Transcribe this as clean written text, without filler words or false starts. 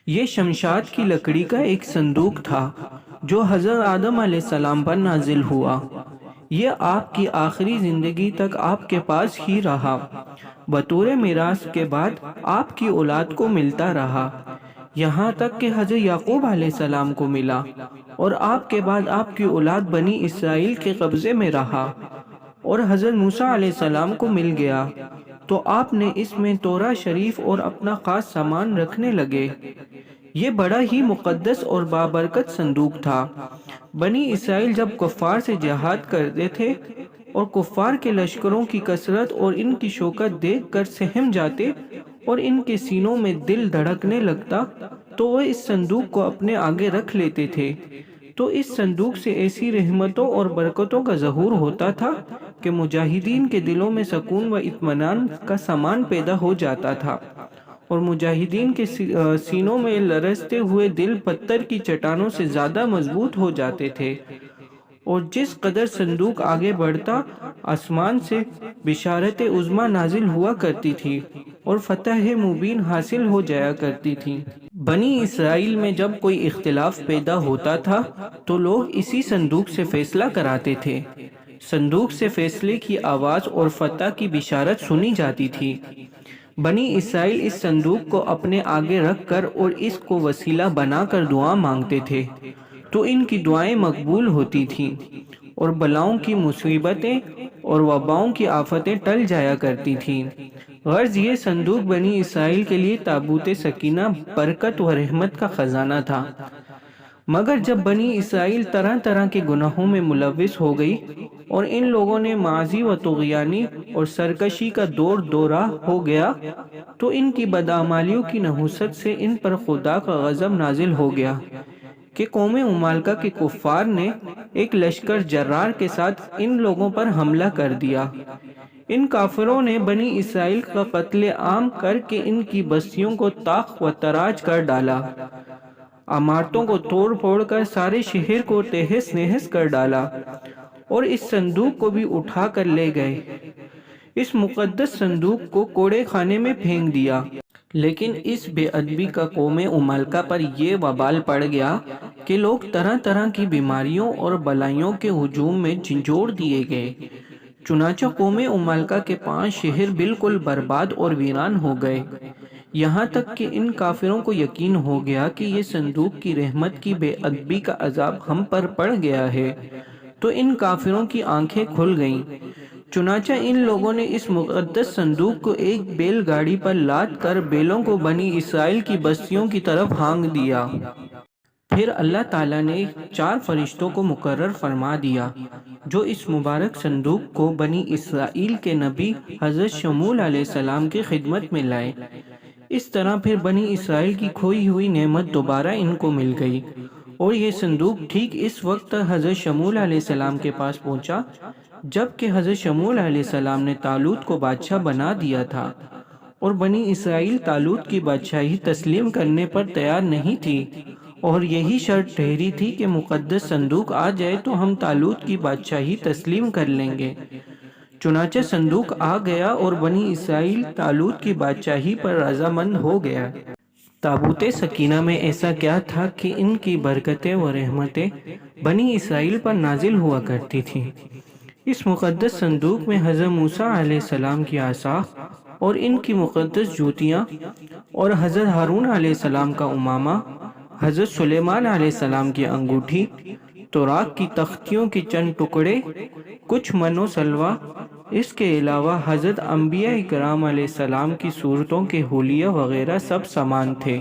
یہ شمشاد کی لکڑی کا ایک صندوق تھا جو حضرت آدم علیہ السلام پر نازل ہوا۔ یہ آپ کی آخری زندگی تک آپ کے پاس ہی رہا، بطور میراث کے بعد آپ کی اولاد کو ملتا رہا، یہاں تک کہ حضرت یعقوب علیہ السلام کو ملا، اور آپ کے بعد آپ کی اولاد بنی اسرائیل کے قبضے میں رہا، اور حضرت موسیٰ علیہ السلام کو مل گیا تو آپ نے اس میں تورا شریف اور اپنا خاص سامان رکھنے لگے۔ یہ بڑا ہی مقدس اور بابرکت صندوق تھا۔ بنی اسرائیل جب کفار سے جہاد کرتے تھے اور کفار کے لشکروں کی کثرت اور ان کی شوکت دیکھ کر سہم جاتے اور ان کے سینوں میں دل دھڑکنے لگتا تو وہ اس صندوق کو اپنے آگے رکھ لیتے تھے، تو اس صندوق سے ایسی رحمتوں اور برکتوں کا ظہور ہوتا تھا کہ مجاہدین کے دلوں میں سکون و اطمینان کا سامان پیدا ہو جاتا تھا، اور مجاہدین کے سینوں میں لرزتے ہوئے دل پتھر کی چٹانوں سے زیادہ مضبوط ہو جاتے تھے، اور جس قدر صندوق آگے بڑھتا آسمان سے بشارت عظمیٰ نازل ہوا کرتی تھی اور فتح مبین حاصل ہو جایا کرتی تھی۔ بنی اسرائیل میں جب کوئی اختلاف پیدا ہوتا تھا تو لوگ اسی صندوق سے فیصلہ کراتے تھے۔ صندوق سے فیصلے کی آواز اور فتح کی بشارت سنی جاتی تھی۔ بنی اسرائیل اس صندوق کو اپنے آگے رکھ کر اور اس کو وسیلہ بنا کر دعا مانگتے تھے تو ان کی دعائیں مقبول ہوتی تھیں، اور بلاؤں کی مصیبتیں اور وباؤں کی آفتیں ٹل جایا کرتی تھیں۔ غرض یہ صندوق بنی اسرائیل کے لیے تابوت سکینہ، برکت و رحمت کا خزانہ تھا۔ مگر جب بنی اسرائیل طرح طرح کے گناہوں میں ملوث ہو گئی اور ان لوگوں نے معاصی و طغیانی اور سرکشی کا دور دورہ ہو گیا تو ان کی بدعمالیوں کی نحوست سے ان پر خدا کا غضب نازل ہو گیا کہ قوم عمالقہ کے کفار نے ایک لشکر جرار کے ساتھ ان لوگوں پر حملہ کر دیا۔ ان کافروں نے بنی اسرائیل کا قتل عام کر کے ان کی بستیوں کو طاق و تاراج کر ڈالا، عمارتوں کو توڑ پھوڑ کر سارے شہر کو تہس نہس کر ڈالا، اور اس صندوق کو بھی اٹھا کر لے گئے۔ اس مقدس صندوق کو کوڑے خانے میں پھینک دیا۔ لیکن اس بے ادبی کا قوم عمالقہ پر یہ وبال پڑ گیا کہ لوگ طرح طرح کی بیماریوں اور بلائیوں کے ہجوم میں جھنجھوڑ دیے گئے، چنانچہ قوم عمالقہ کے 5 شہر بالکل برباد اور ویران ہو گئے، یہاں تک کہ ان کافروں کو یقین ہو گیا کہ یہ صندوق کی رحمت کی بے ادبی کا عذاب ہم پر پڑ گیا ہے، تو ان کافروں کی آنکھیں کھل گئیں۔ چنانچہ ان لوگوں نے اس مقدس صندوق کو ایک بیل گاڑی پر لاد کر بیلوں کو بنی اسرائیل کی بستیوں کی طرف ہانک دیا۔ پھر اللہ تعالیٰ نے 4 فرشتوں کو مقرر فرما دیا جو اس مبارک صندوق کو بنی اسرائیل کے نبی حضرت شموئیل علیہ السلام کی خدمت میں لائے۔ اس طرح پھر بنی اسرائیل کی کھوئی ہوئی نعمت دوبارہ ان کو مل گئی، اور یہ صندوق ٹھیک اس وقت حضرت شموئیل علیہ السلام کے پاس پہنچا جب کہ حضرت شموئیل علیہ السلام نے طالوت کو بادشاہ بنا دیا تھا، اور بنی اسرائیل طالوت کی بادشاہی تسلیم کرنے پر تیار نہیں تھی، اور یہی شرط ٹھہری تھی کہ مقدس صندوق آ جائے تو ہم طالوت کی بادشاہی تسلیم کر لیں گے۔ چنانچہ صندوق آ گیا اور بنی اسرائیل طالوت کی بادشاہی پر رضامند ہو گیا۔ تابوت سکینہ میں ایسا کیا تھا کہ ان کی برکتیں و رحمتیں بنی اسرائیل پر نازل ہوا کرتی تھیں۔ اس مقدس صندوق میں حضرت موسیٰ علیہ السلام کی عصا اور ان کی مقدس جوتیاں، اور حضرت ہارون علیہ السلام کا امامہ، حضرت سلیمان علیہ السلام کی انگوٹھی، توراق کی تختیوں کے چند ٹکڑے، کچھ من و سلوہ، اس کے علاوہ حضرت انبیاء کرام علیہ السلام کی صورتوں کے حلیہ وغیرہ سب سامان تھے۔